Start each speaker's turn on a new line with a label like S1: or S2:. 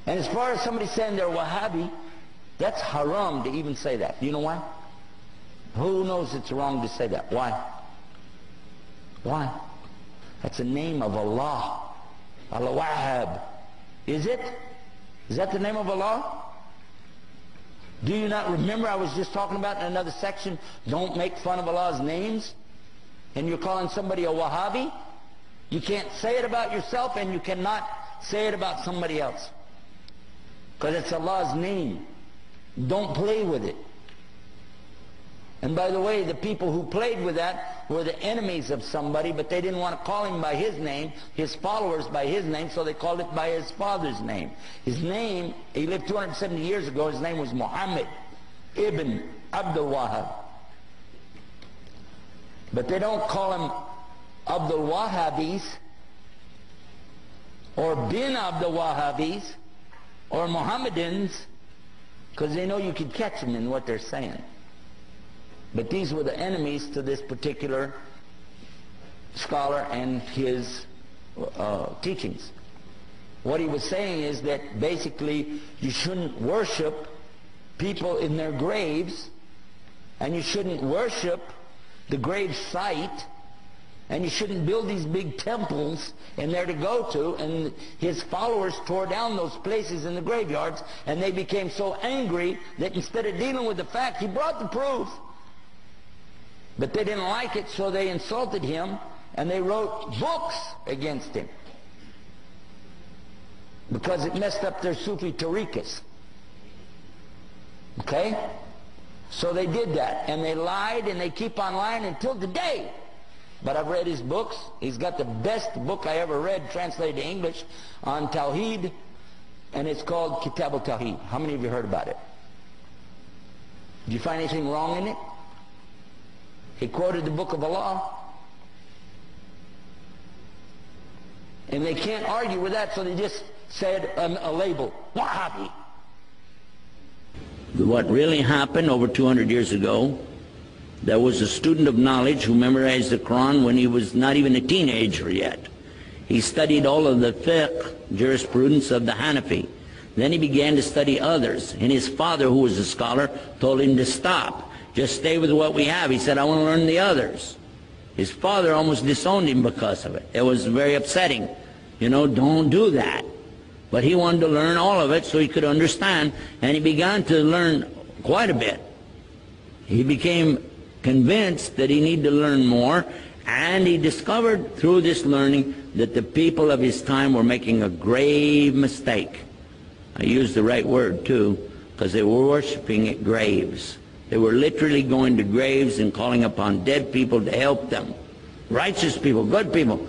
S1: And as far as somebody saying they're Wahhabi, that's haram to even say that. Do you know why? Who knows it's wrong to say that? Why? Why? That's a name of Allah. Al-Wahhab. Is it? Is that the name of Allah? Do you not remember I was just talking about in another section, don't make fun of Allah's names? And you're calling somebody a Wahhabi? You can't say it about yourself, and you cannot say it about somebody else. Because it's Allah's name. Don't play with it. And by the way, the people who played with that were the enemies of somebody, but they didn't want to call him by his name, his followers by his name, so they called it by his father's name. His name, he lived 270 years ago, his name was Muhammad ibn Abdul Wahhab. But they don't call him Abdul Wahhabis, or bin Abdul Wahhabis, or Mohammedans, because they know you could catch them in what they're saying. But these were the enemies to this particular scholar and his teachings. What he was saying is that basically you shouldn't worship people in their graves, and you shouldn't worship the grave site, and you shouldn't build these big temples in there to go to. And his followers tore down those places in the graveyards, and they became so angry that instead of dealing with the fact, he brought the proof. But they didn't like it, so they insulted him, and they wrote books against him. Because it messed up their Sufi tariqas. Okay? So they did that, and they lied, and they keep on lying until today. But I've read his books. He's got the best book I ever read, translated to English, on Tawheed, and it's called Kitab al-Tawheed. How many of you heard about it? Did you find anything wrong in it? He quoted the book of Allah. And they can't argue with that, so they just said a label, Wahhabi. What really happened over 200 years ago, there was a student of knowledge who memorized the Quran when he was not even a teenager yet. He studied all of the fiqh, jurisprudence of the Hanafi. Then he began to study others, and his father, who was a scholar, told him to stop. Just stay with what we have. He said, I want to learn the others. His father almost disowned him because of it. It was very upsetting. You know, don't do that. But he wanted to learn all of it so he could understand, and he began to learn quite a bit. He became convinced that he needed to learn more, and he discovered through this learning that the people of his time were making a grave mistake. I use the right word too, because they were worshiping at graves. They were literally going to graves and calling upon dead people to help them. Righteous people, good people.